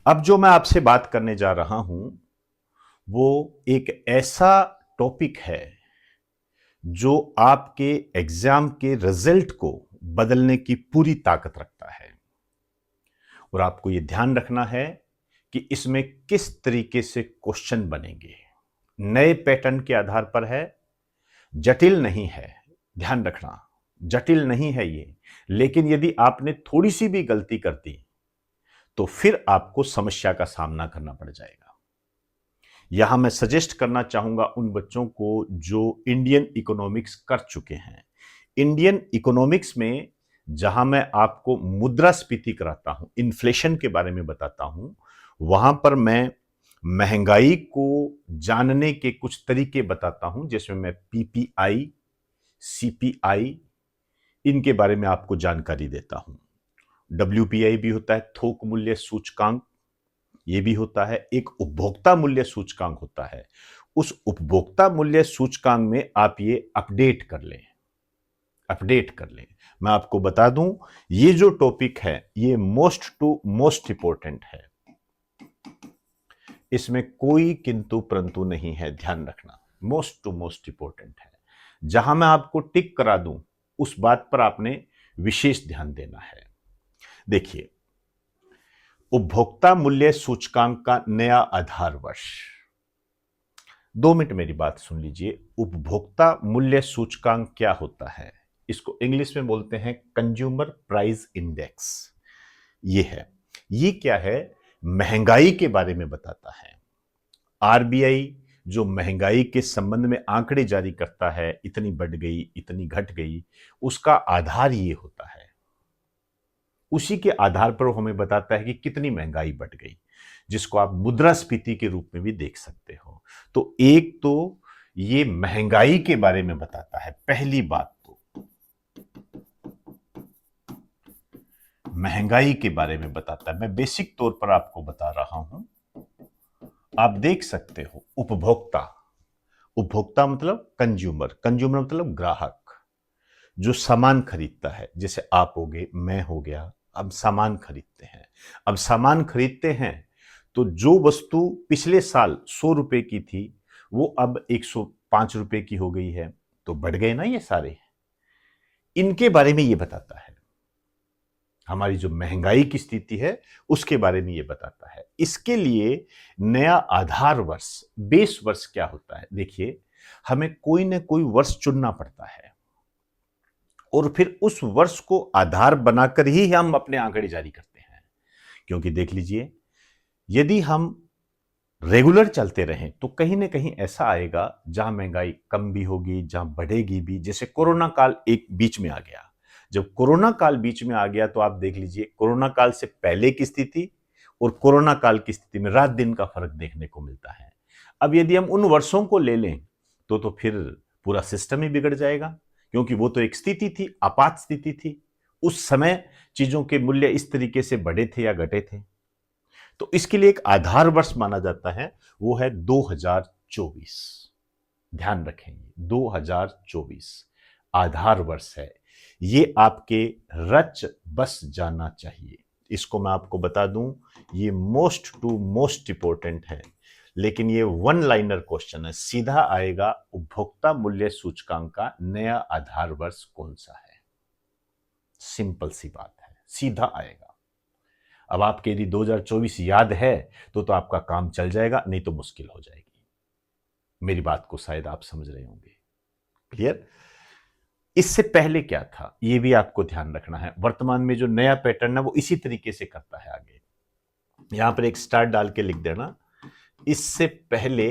अब जो मैं आपसे बात करने जा रहा हूं वो एक ऐसा टॉपिक है जो आपके एग्जाम के रिजल्ट को बदलने की पूरी ताकत रखता है। और आपको यह ध्यान रखना है कि इसमें किस तरीके से क्वेश्चन बनेंगे। नए पैटर्न के आधार पर है, जटिल नहीं है। ध्यान रखना, जटिल नहीं है ये। लेकिन यदि आपने थोड़ी सी भी गलती कर दी तो फिर आपको समस्या का सामना करना पड़ जाएगा। यहां मैं सजेस्ट करना चाहूंगा उन बच्चों को जो इंडियन इकोनॉमिक्स कर चुके हैं। इंडियन इकोनॉमिक्स में जहां मैं आपको मुद्रास्फीति कराता हूं, इन्फ्लेशन के बारे में बताता हूं, वहां पर मैं महंगाई को जानने के कुछ तरीके बताता हूं, जिसमें मैं पीपीआई, सीपीआई, इनके बारे में आपको जानकारी देता हूं। डब्ल्यूपीआई भी होता है, थोक मूल्य सूचकांक। ये भी होता है, एक उपभोक्ता मूल्य सूचकांक होता है। उस उपभोक्ता मूल्य सूचकांक में आप ये अपडेट कर लें, अपडेट कर लें। मैं आपको बता दूं, ये जो टॉपिक है ये मोस्ट टू मोस्ट इंपॉर्टेंट है। इसमें कोई किंतु परंतु नहीं है, ध्यान रखना। मोस्ट टू मोस्ट इंपॉर्टेंट है। जहां मैं आपको टिक करा दूं उस बात पर आपने विशेष ध्यान देना है। देखिए, उपभोक्ता मूल्य सूचकांक का नया आधार वर्ष। 2 मिनट मेरी बात सुन लीजिए। उपभोक्ता मूल्य सूचकांक क्या होता है? इसको इंग्लिश में बोलते हैं कंज्यूमर प्राइस इंडेक्स। ये है, ये क्या है? महंगाई के बारे में बताता है। आरबीआई जो महंगाई के संबंध में आंकड़े जारी करता है, इतनी बढ़ गई, इतनी घट गई, उसका आधार ये होता है। उसी के आधार पर हमें बताता है कि कितनी महंगाई बढ़ गई, जिसको आप मुद्रास्फीति के रूप में भी देख सकते हो। तो एक तो ये महंगाई के बारे में बताता है। पहली बात तो महंगाई के बारे में बताता है। मैं बेसिक तौर पर आपको बता रहा हूं। आप देख सकते हो, उपभोक्ता, उपभोक्ता मतलब कंज्यूमर, कंज्यूमर मतलब ग्राहक, जो सामान खरीदता है। जैसे आप हो गए, मैं हो गया। अब सामान खरीदते हैं। अब सामान खरीदते हैं तो जो वस्तु पिछले साल 100 रुपए की थी वो अब 105 रुपए की हो गई है। तो बढ़ गए ना ये सारे। इनके बारे में ये बताता है। हमारी जो महंगाई की स्थिति है उसके बारे में ये बताता है। इसके लिए नया आधार वर्ष, बेस वर्ष क्या होता है? देखिए, हमें कोई ना कोई वर्ष चुनना पड़ता है और फिर उस वर्ष को आधार बनाकर ही हम अपने आंकड़े जारी करते हैं। क्योंकि देख लीजिए, यदि हम रेगुलर चलते रहें तो कहीं ना कहीं ऐसा आएगा जहां महंगाई कम भी होगी, जहां बढ़ेगी भी। जैसे कोरोना काल एक बीच में आ गया। जब कोरोना काल बीच में आ गया तो आप देख लीजिए, कोरोना काल से पहले की स्थिति और कोरोना काल की स्थिति में रात दिन का फर्क देखने को मिलता है। अब यदि हम उन वर्षों को ले लें तो फिर पूरा सिस्टम ही बिगड़ जाएगा। क्योंकि वो तो एक स्थिति थी, आपात स्थिति थी। उस समय चीजों के मूल्य इस तरीके से बढ़े थे या घटे थे। तो इसके लिए एक आधार वर्ष माना जाता है, वो है 2024। ध्यान रखेंगे, 2024 आधार वर्ष है। ये आपके रच बस जाना चाहिए। इसको मैं आपको बता दूं, ये मोस्ट टू मोस्ट इंपॉर्टेंट है। लेकिन ये वन लाइनर क्वेश्चन है, सीधा आएगा। उपभोक्ता मूल्य सूचकांक का नया आधार वर्ष कौन सा है? सिंपल सी बात है, सीधा आएगा। अब आपके यदि 2024 याद है तो आपका काम चल जाएगा, नहीं तो मुश्किल हो जाएगी। मेरी बात को शायद आप समझ रहे होंगे। क्लियर? इससे पहले क्या था ये भी आपको ध्यान रखना है। वर्तमान में जो नया पैटर्न है वो इसी तरीके से करता है आगे। यहां पर एक स्टार डाल के लिख देना, इससे पहले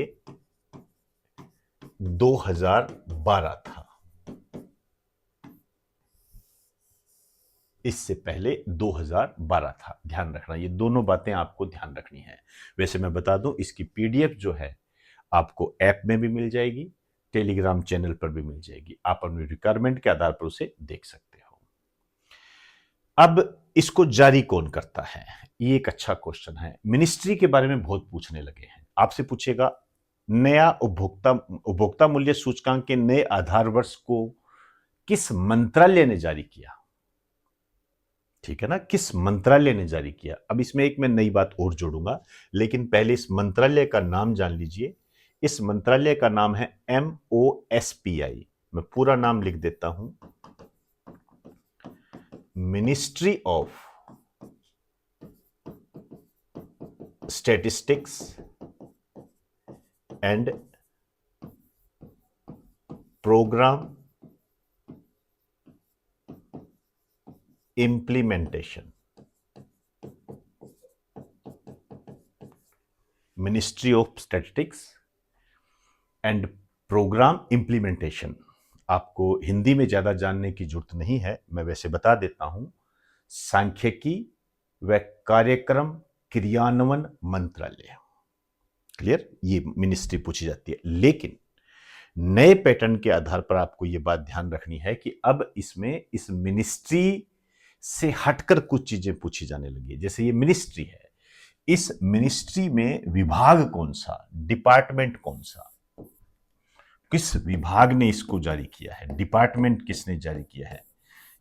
2012 था। इससे पहले 2012 था। ध्यान रखना, ये दोनों बातें आपको ध्यान रखनी है। वैसे मैं बता दूं, इसकी पीडीएफ जो है आपको ऐप में भी मिल जाएगी, टेलीग्राम चैनल पर भी मिल जाएगी। आप अपनी रिक्वायरमेंट के आधार पर उसे देख सकते हो। अब इसको जारी कौन करता है? ये एक अच्छा क्वेश्चन है। मिनिस्ट्री के बारे में बहुत पूछने लगे हैं। आपसे पूछेगा, नया उपभोक्ता मूल्य सूचकांक के नए आधार वर्ष को किस मंत्रालय ने जारी किया? ठीक है ना, किस मंत्रालय ने जारी किया। अब इसमें एक मैं नई बात और जोड़ूंगा, लेकिन पहले इस मंत्रालय का नाम जान लीजिए। इस मंत्रालय का नाम है MOSPI। मैं पूरा नाम लिख देता हूं, Ministry of Statistics and Programme Implementation. Ministry of Statistics and Programme Implementation. आपको हिंदी में ज्यादा जानने की जरूरत नहीं है, मैं वैसे बता देता हूं, सांख्यिकी व कार्यक्रम क्रियान्वयन मंत्रालय। क्लियर, ये मिनिस्ट्री पूछी जाती है। लेकिन नए पैटर्न के आधार पर आपको यह बात ध्यान रखनी है कि अब इसमें इस मिनिस्ट्री से हटकर कुछ चीजें पूछी जाने लगी। जैसे ये मिनिस्ट्री है, इस मिनिस्ट्री में विभाग कौन सा, डिपार्टमेंट कौन सा, किस विभाग ने इसको जारी किया है, डिपार्टमेंट किसने जारी किया है,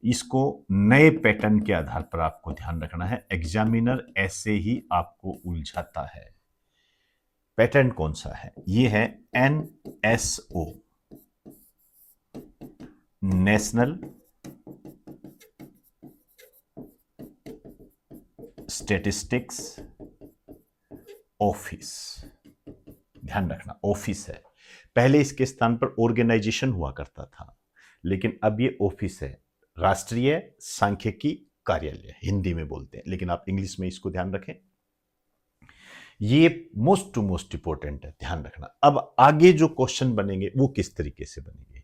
इसको नए पैटर्न के आधार पर आपको ध्यान रखना है। एग्जामिनर ऐसे ही आपको उलझाता है। पैटर्न कौन सा है, ये है NSO, नेशनल स्टैटिस्टिक्स ऑफिस। ध्यान रखना, ऑफिस है। पहले इसके स्थान पर ऑर्गेनाइजेशन हुआ करता था, लेकिन अब ये ऑफिस है। राष्ट्रीय सांख्यिकी कार्यालय हिंदी में बोलते हैं, लेकिन आप इंग्लिश में इसको ध्यान रखें। ये मोस्ट टू मोस्ट इंपॉर्टेंट है, ध्यान रखना। अब आगे जो क्वेश्चन बनेंगे वो किस तरीके से बनेंगे,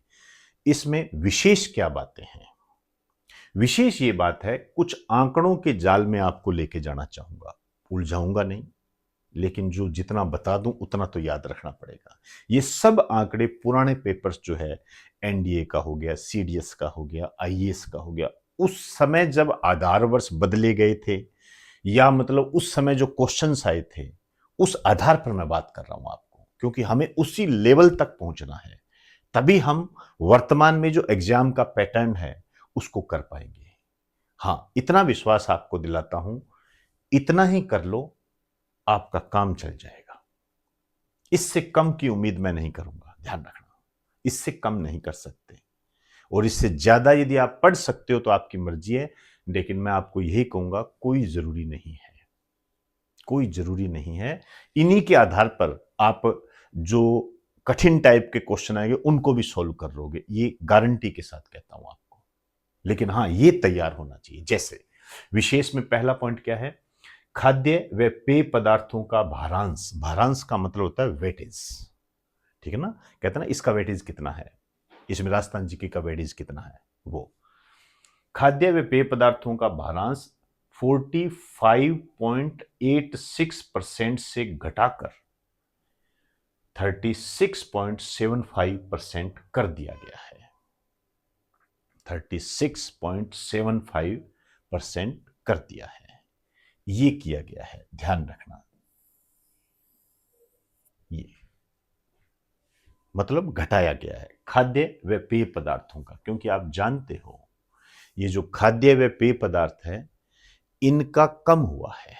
इसमें विशेष क्या बातें हैं। विशेष ये बात है, कुछ आंकड़ों के जाल में आपको लेके जाना चाहूंगा, उलझाऊंगा नहीं, लेकिन जो जितना बता दूं उतना तो याद रखना पड़ेगा। ये सब आंकड़े पुराने पेपर्स जो है, NDA का हो गया, CDS का हो गया, IAS का हो गया, उस समय जब आधार वर्ष बदले गए थे, या मतलब उस समय जो क्वेश्चंस आए थे, उस आधार पर मैं बात कर रहा हूं आपको, क्योंकि हमें उसी लेवल तक पहुंचना है, तभी हम वर्तमान में जो एग्जाम का पैटर्न है उसको कर पाएंगे। हां, इतना विश्वास आपको दिलाता हूं, इतना ही कर लो, आपका काम चल जाएगा। इससे कम की उम्मीद मैं नहीं करूंगा, ध्यान रखना, इससे कम नहीं कर सकते। और इससे ज्यादा यदि आप पढ़ सकते हो तो आपकी मर्जी है, लेकिन मैं आपको यही कहूंगा, कोई जरूरी नहीं है, कोई जरूरी नहीं है। इन्हीं के आधार पर आप जो कठिन टाइप के क्वेश्चन आएंगे उनको भी सोल्व कर लोगे, ये गारंटी के साथ कहता हूं आपको। लेकिन हां, ये तैयार होना चाहिए। जैसे विशेष में पहला पॉइंट क्या है, खाद्य व पेय पदार्थों का भारांश। भारांश का मतलब होता है वेटेज, ठीक है ना, कहते हैं ना इसका वेटेज कितना है, इसमें राजस्थान जीके का वेटेज कितना है। वो खाद्य व पेय पदार्थों का भारांश 45.86% से घटाकर 36.75% कर दिया गया है। 36.75% कर दिया है, ये किया गया है, ध्यान रखना। ये मतलब घटाया गया है खाद्य व पेय पदार्थों का, क्योंकि आप जानते हो ये जो खाद्य व पेय पदार्थ है इनका कम हुआ है,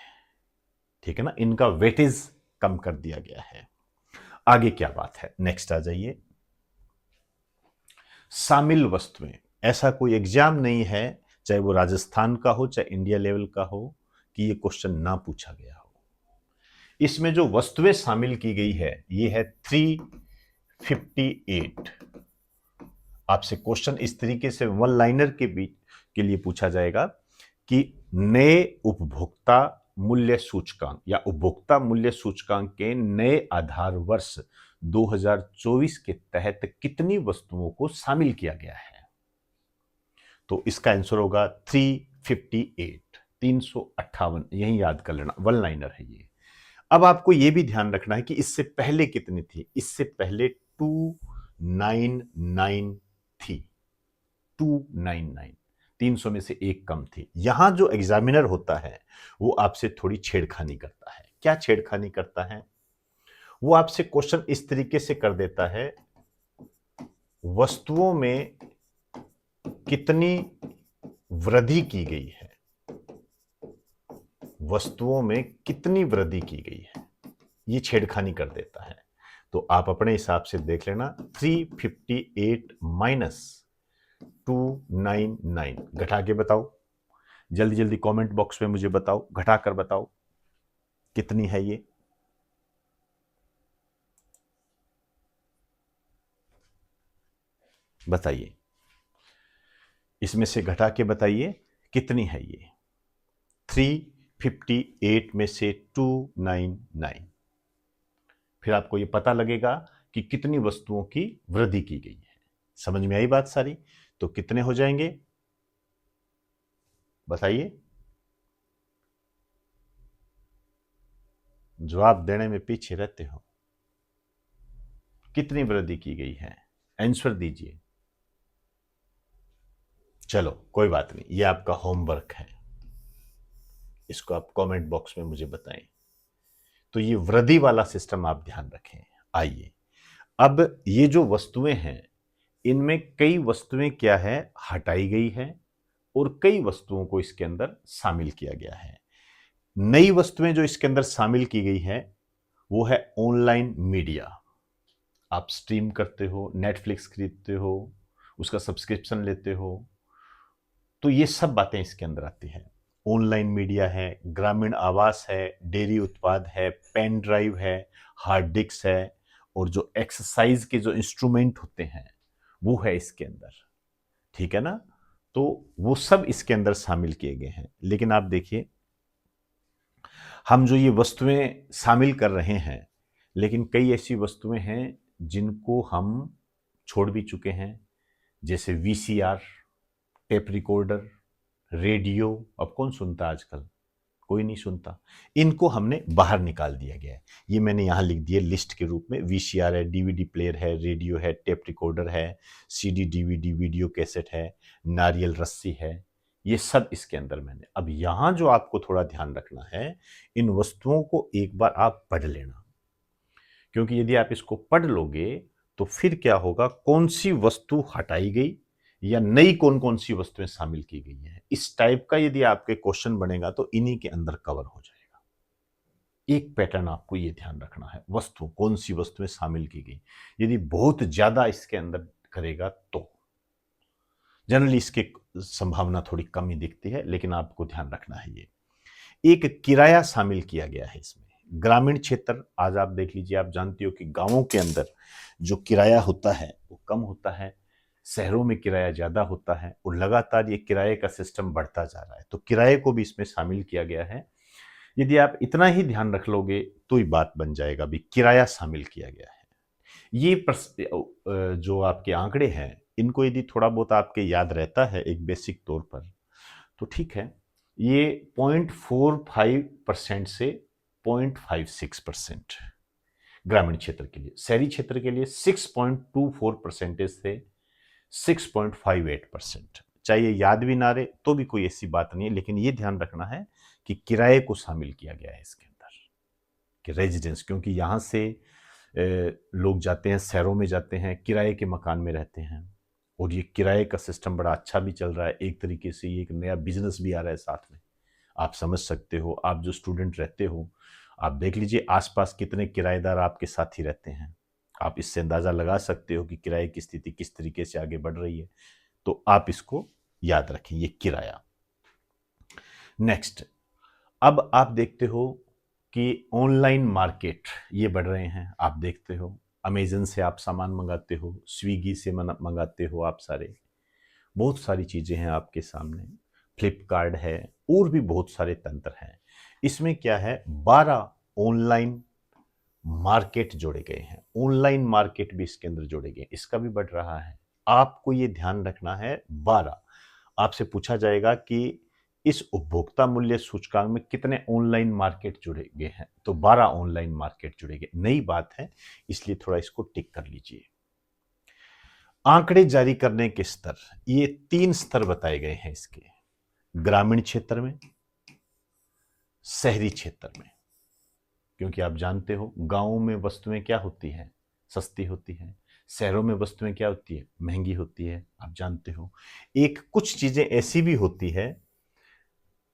ठीक है ना, इनका वेटेज कम कर दिया गया है। आगे क्या बात है, नेक्स्ट आ जाइए। शामिल वस्तुएं। ऐसा कोई एग्जाम नहीं है, चाहे वो राजस्थान का हो चाहे इंडिया लेवल का हो, कि ये क्वेश्चन ना पूछा गया हो। इसमें जो वस्तुएं शामिल की गई है ये है 358। आपसे क्वेश्चन इस तरीके से वन लाइनर के बीच के लिए पूछा जाएगा कि नए उपभोक्ता मूल्य सूचकांक या उपभोक्ता मूल्य सूचकांक के नए आधार वर्ष 2024 के तहत कितनी वस्तुओं को शामिल किया गया है। तो इसका आंसर होगा 358, 358, यही याद कर लेना, वन लाइनर है ये। अब आपको यह भी ध्यान रखना है कि इससे पहले कितनी थी, इससे पहले 299 थी, 299, 300 में से एक कम थी। यहां जो एग्जामिनर होता है वो आपसे थोड़ी छेड़खानी करता है। क्या छेड़खानी करता है, वो आपसे क्वेश्चन इस तरीके से कर देता है, वस्तुओं में कितनी वृद्धि की गई है, वस्तुओं में कितनी वृद्धि की गई है, ये छेड़खानी कर देता है। तो आप अपने हिसाब से देख लेना, 358 माइनस 299 घटा के बताओ, जल्दी जल्दी कमेंट बॉक्स में मुझे बताओ, घटा कर बताओ कितनी है ये। बताइए, इसमें से घटा के बताइए कितनी है ये। 358 में से 299, फिर आपको ये पता लगेगा कि कितनी वस्तुओं की वृद्धि की गई है। समझ में आई बात सारी? तो कितने हो जाएंगे बताइए, जवाब देने में पीछे रहते हो। कितनी वृद्धि की गई है, आंसर दीजिए। चलो कोई बात नहीं, ये आपका होमवर्क है, इसको आप कमेंट बॉक्स में मुझे बताएं। तो ये वृद्धि वाला सिस्टम आप ध्यान रखें। आइए, अब ये जो वस्तुएं हैं, इनमें कई वस्तुएं क्या है, हटाई गई है और कई वस्तुओं को इसके अंदर शामिल किया गया है। नई वस्तुएं जो इसके अंदर शामिल की गई है वो है ऑनलाइन मीडिया। आप स्ट्रीम करते हो, नेटफ्लिक्स खरीदते हो, उसका सब्सक्रिप्शन लेते हो, तो ये सब बातें इसके अंदर आती है। ऑनलाइन मीडिया है, ग्रामीण आवास है, डेयरी उत्पाद है, पेन ड्राइव है, हार्ड डिस्क है, और जो एक्सरसाइज के जो इंस्ट्रूमेंट होते हैं वो है इसके अंदर। ठीक है ना? तो वो सब इसके अंदर शामिल किए गए हैं। लेकिन आप देखिए, हम जो ये वस्तुएं शामिल कर रहे हैं, लेकिन कई ऐसी वस्तुएं हैं जिनको हम छोड़ भी चुके हैं, जैसे वीसीआर, टेप रिकॉर्डर, रेडियो। अब कौन सुनता आजकल? कोई नहीं सुनता। इनको हमने बाहर निकाल दिया गया है। ये मैंने यहाँ लिख दिया लिस्ट के रूप में। वीसीआर है, डीवीडी प्लेयर है, रेडियो है, टेप रिकॉर्डर है, सीडी डीवीडी वीडियो कैसेट है, नारियल रस्सी है, ये सब इसके अंदर मैंने। अब यहाँ जो आपको थोड़ा ध्यान रखना है, इन वस्तुओं को एक बार आप पढ़ लेना, क्योंकि यदि आप इसको पढ़ लोगे तो फिर क्या होगा, कौन सी वस्तु हटाई गई या नई कौन कौन सी वस्तुएं शामिल की गई हैं, इस टाइप का यदि आपके क्वेश्चन बनेगा तो इन्हीं के अंदर कवर हो जाएगा। एक पैटर्न आपको ये ध्यान रखना है, वस्तु कौन सी वस्तुएं शामिल की गई। यदि बहुत ज्यादा इसके अंदर करेगा तो जनरली इसकी संभावना थोड़ी कम ही दिखती है, लेकिन आपको ध्यान रखना है। ये एक किराया शामिल किया गया है इसमें। ग्रामीण क्षेत्र, आज आप देख लीजिए, आप जानते हो कि गांवों के अंदर जो किराया होता है वो कम होता है, शहरों में किराया ज्यादा होता है, और लगातार ये किराए का सिस्टम बढ़ता जा रहा है, तो किराए को भी इसमें शामिल किया गया है। यदि आप इतना ही ध्यान रख लोगे तो ही बात बन जाएगा, भी किराया शामिल किया गया है। ये जो आपके आंकड़े हैं, इनको यदि थोड़ा बहुत आपके याद रहता है एक बेसिक तौर पर तो ठीक है। ये 0.45% से 0.56% ग्रामीण क्षेत्र के लिए, शहरी क्षेत्र के लिए 6.24% से 6.58%। चाहे ये याद भी ना रहे तो भी कोई ऐसी बात नहीं है, लेकिन ये ध्यान रखना है कि किराए को शामिल किया गया है इसके अंदर, कि रेजिडेंस, क्योंकि यहाँ से लोग जाते हैं, शहरों में जाते हैं, किराए के मकान में रहते हैं, और ये किराए का सिस्टम बड़ा अच्छा भी चल रहा है। एक तरीके से ये एक नया बिजनेस भी आ रहा है साथ में, आप समझ सकते हो। आप जो स्टूडेंट रहते हो, आप देख लीजिए आसपास कितने किराएदार आपके साथ ही रहते हैं, आप इससे अंदाज़ा लगा सकते हो कि किराए की स्थिति किस तरीके से आगे बढ़ रही है। तो आप इसको याद रखें, ये किराया। नेक्स्ट, अब आप देखते हो कि ऑनलाइन मार्केट ये बढ़ रहे हैं। आप देखते हो अमेजन से आप सामान मंगाते हो, स्विगी से मंगाते हो, आप सारे बहुत सारी चीज़ें हैं आपके सामने, फ्लिपकार्ट है, और भी बहुत सारे तंत्र हैं। इसमें क्या है, 12 ऑनलाइन मार्केट जोड़े गए हैं। ऑनलाइन मार्केट भी इसके अंदर जोड़े गए, इसका भी बढ़ रहा है। आपको ये ध्यान रखना है, 12। आपसे पूछा जाएगा कि इस उपभोक्ता मूल्य सूचकांक में कितने ऑनलाइन मार्केट जुड़े गए हैं, तो 12 ऑनलाइन मार्केट जुड़े गए। नई बात है, इसलिए थोड़ा इसको टिक कर लीजिए। आंकड़े जारी करने के स्तर, ये 3 स्तर बताए गए हैं इसके, ग्रामीण क्षेत्र में, शहरी क्षेत्र में। क्योंकि आप जानते हो गांवों में वस्तुएं क्या होती हैं, सस्ती होती हैं, शहरों में वस्तुएं क्या होती है, महंगी होती है, आप जानते हो। एक कुछ चीजें ऐसी भी होती है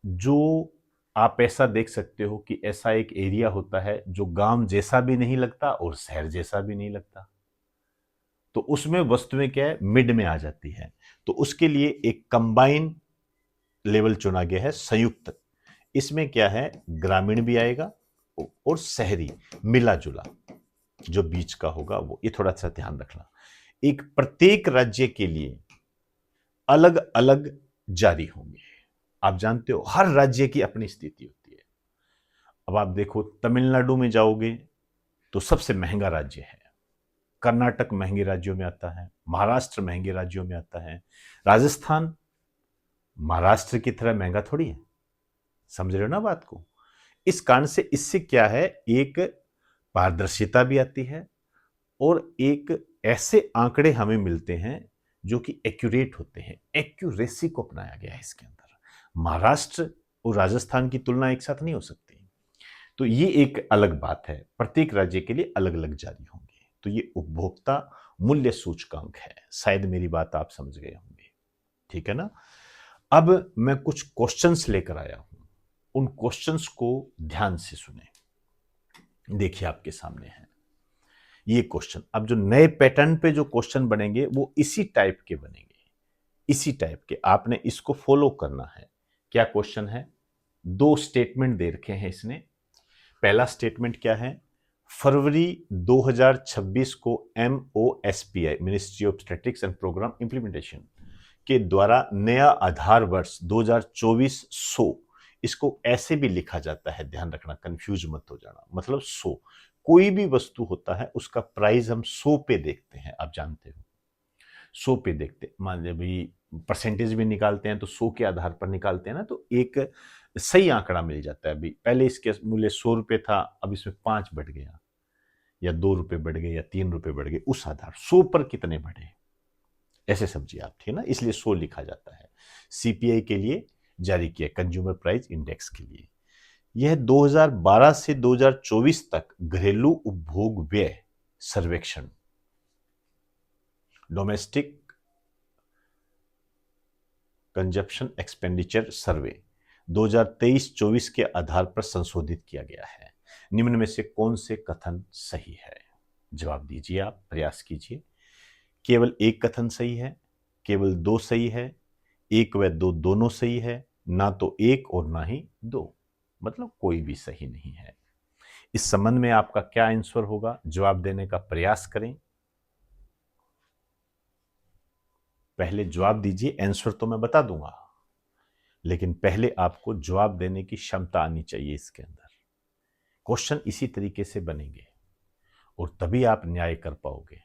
जो आप ऐसा देख सकते हो कि ऐसा एक एरिया होता है जो गांव जैसा भी नहीं लगता और शहर जैसा भी नहीं लगता, तो उसमें वस्तुएं क्या है, मिड में आ जाती है। तो उसके लिए एक कंबाइन लेवल चुना गया है, संयुक्त। इसमें क्या है, ग्रामीण भी आएगा और शहरी मिला जुला जो बीच का होगा वो, ये थोड़ा सा ध्यान रखना। एक प्रत्येक राज्य के लिए अलग अलग जारी होंगे। आप जानते हो हर राज्य की अपनी स्थिति होती है। अब आप देखो, तमिलनाडु में जाओगे तो सबसे महंगा राज्य है, कर्नाटक महंगे राज्यों में आता है, महाराष्ट्र महंगे राज्यों में आता है, राजस्थान महाराष्ट्र की तरह महंगा थोड़ी है। समझ रहे हो ना बात को? इस कारण से इससे क्या है, एक पारदर्शिता भी आती है और एक ऐसे आंकड़े हमें मिलते हैं जो कि एक्यूरेट होते हैं। एक्यूरेसी को अपनाया गया है इसके अंदर। महाराष्ट्र और राजस्थान की तुलना एक साथ नहीं हो सकती। तो ये एक अलग बात है, प्रत्येक राज्य के लिए अलग अलग जारी होंगे। तो ये उपभोक्ता मूल्य सूचकांक है। शायद मेरी बात आप समझ गए होंगे, ठीक है ना? अब मैं कुछ क्वेश्चंस लेकर आया हूं, उन क्वेश्चंस को ध्यान से सुने। देखिए आपके सामने है ये क्वेश्चन। अब जो नए पैटर्न पे जो क्वेश्चन बनेंगे वो इसी टाइप के बनेंगे, इसी टाइप के। आपने इसको फॉलो करना है। क्या क्वेश्चन है? दो स्टेटमेंट दे रखे हैं इसने। पहला स्टेटमेंट क्या है? फरवरी 2026 को MOSPI, Ministry of Statistics and Programme Implementation के द्वारा नया आधार वर्ष 2024-100, इसको ऐसे भी लिखा जाता है, ध्यान रखना, कंफ्यूज मत हो जाना। मतलब 100, कोई भी वस्तु होता है उसका प्राइस हम 100 पे देखते हैं, आप जानते हो। 100 पे देखते, मान लीजिए भाई परसेंटेज भी निकालते हैं तो 100 के आधार पर निकालते हैं ना, तो एक सही आंकड़ा मिल जाता है। अभी पहले इसके मूल्य 100 रुपए था, अब इसमें 5 बढ़ गया, या 2 रुपए बढ़ गए, या 3 रुपए बढ़ गए, उस आधार 100 पर कितने बढ़े, ऐसे समझिए आप, ठीक है ना? इसलिए 100 लिखा जाता है। CPI के लिए जारी किया, कंज्यूमर प्राइस इंडेक्स के लिए। यह 2012 से 2024 तक घरेलू उपभोग व्यय सर्वेक्षण, डोमेस्टिक कंजप्शन एक्सपेंडिचर सर्वे 2023-24 के आधार पर संशोधित किया गया है। निम्न में से कौन से कथन सही है? जवाब दीजिए, आप प्रयास कीजिए। केवल एक कथन सही है, केवल दो सही है, एक व दो दोनों सही है, ना तो एक और ना ही दो, मतलब कोई भी सही नहीं है। इस संबंध में आपका क्या आंसर होगा? जवाब देने का प्रयास करें। पहले जवाब दीजिए, आंसर तो मैं बता दूंगा, लेकिन पहले आपको जवाब देने की क्षमता आनी चाहिए इसके अंदर। क्वेश्चन इसी तरीके से बनेंगे और तभी आप न्याय कर पाओगे।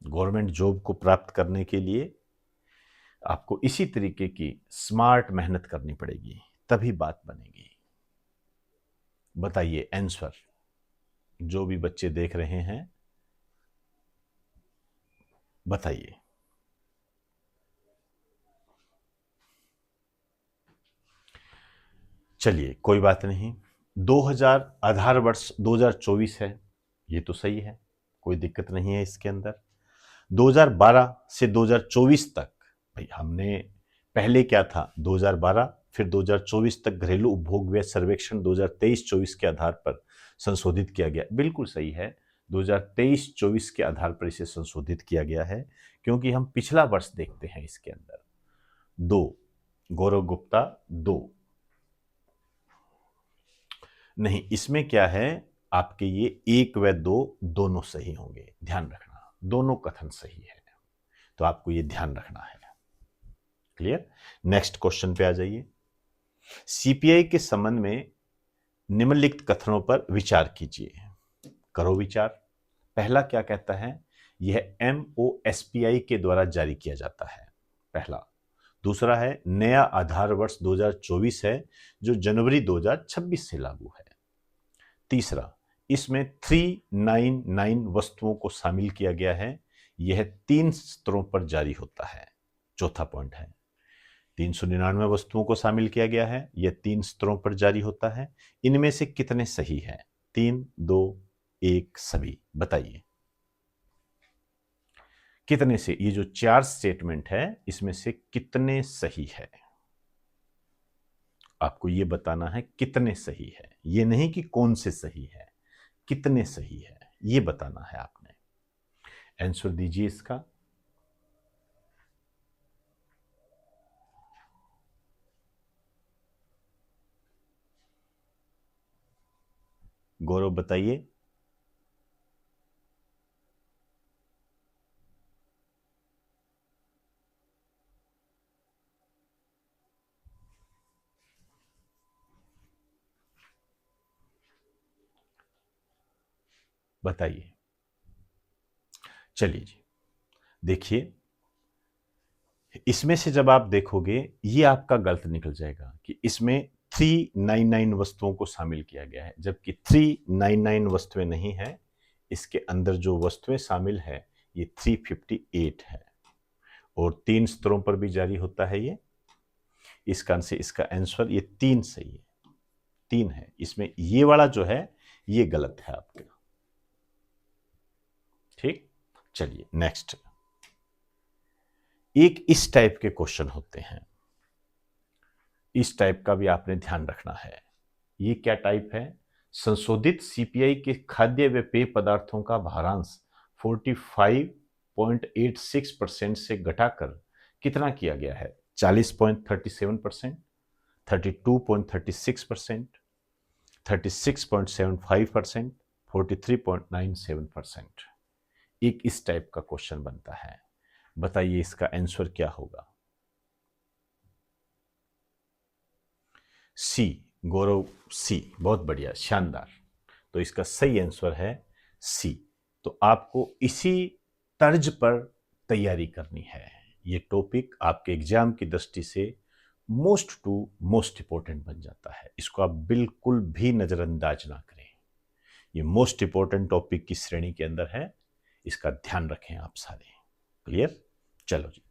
गवर्नमेंट जॉब को प्राप्त करने के लिए आपको इसी तरीके की स्मार्ट मेहनत करनी पड़ेगी, तभी बात बनेगी। बताइए आंसर, जो भी बच्चे देख रहे हैं बताइए। चलिए कोई बात नहीं, 2000 आधार वर्ष 2024 है, ये तो सही है, कोई दिक्कत नहीं है इसके अंदर। 2012 से 2024 तक, भाई हमने पहले क्या था, 2012 फिर 2024 तक घरेलू उपभोग व्यय सर्वेक्षण 2023-24 के आधार पर संशोधित किया गया, बिल्कुल सही है। 2023-24 के आधार पर इसे संशोधित किया गया है, क्योंकि हम पिछला वर्ष देखते हैं इसके अंदर। 2, गौरव गुप्ता 2 नहीं, इसमें क्या है आपके, ये 1 व 2 दोनों सही होंगे, ध्यान रखना, दोनों कथन सही है, तो आपको ये ध्यान रखना है। क्लियर? नेक्स्ट क्वेश्चन पे आ जाइए। CPI के संबंध में निम्नलिखित कथनों पर विचार कीजिए। करो विचार। पहला क्या कहता है? यह MOSPI के द्वारा जारी किया जाता है, पहला। दूसरा है, नया आधार वर्ष 2024 है जो जनवरी 2026 से लागू है। तीसरा, इसमें 399 वस्तुओं को शामिल किया गया है, यह 3 स्तरों पर जारी होता है। चौथा पॉइंट है, 399 वस्तुओं को शामिल किया गया है, यह 3 स्तरों पर जारी होता है। इनमें से कितने सही हैं? 3, 2, 1 सभी। बताइए कितने से, ये जो 4 स्टेटमेंट है इसमें से कितने सही है? आपको ये बताना है कितने सही है, ये नहीं कि कौन से सही है, कितने सही है ये बताना है आपने। आंसर दीजिए इसका। गौरव बताइए। बताइए। चलिए जी, देखिए इसमें से जब आप देखोगे ये आपका गलत निकल जाएगा कि इसमें 399 वस्तुओं को शामिल किया गया है, जबकि 399 वस्तुएं नहीं है। इसके अंदर जो वस्तुएं शामिल है ये 358 है और 3 स्तरों पर भी जारी होता है ये। इसका आंसर ये 3 सही है, 3 है। इसमें ये वाला जो है ये गलत है आपका। ठीक, चलिए नेक्स्ट। एक इस टाइप के क्वेश्चन होते हैं, इस टाइप का भी आपने ध्यान रखना है। ये क्या टाइप है? संशोधित सीपीआई के खाद्य व पेय पदार्थों का भारांश 45.86% से घटाकर कितना किया गया है? 40.37%, 32.36%, 36.75%, 43.97%। एक इस टाइप का क्वेश्चन बनता है। बताइए इसका आंसर क्या होगा? सी, गौरव सी, बहुत बढ़िया, शानदार। तो इसका सही आंसर है सी। तो आपको इसी तर्ज पर तैयारी करनी है। ये टॉपिक आपके एग्जाम की दृष्टि से मोस्ट टू मोस्ट इंपॉर्टेंट बन जाता है। इसको आप बिल्कुल भी नजरअंदाज ना करें। ये मोस्ट इंपॉर्टेंट टॉपिक की श्रेणी के अंदर है, इसका ध्यान रखें आप सारे। क्लियर? चलो जी।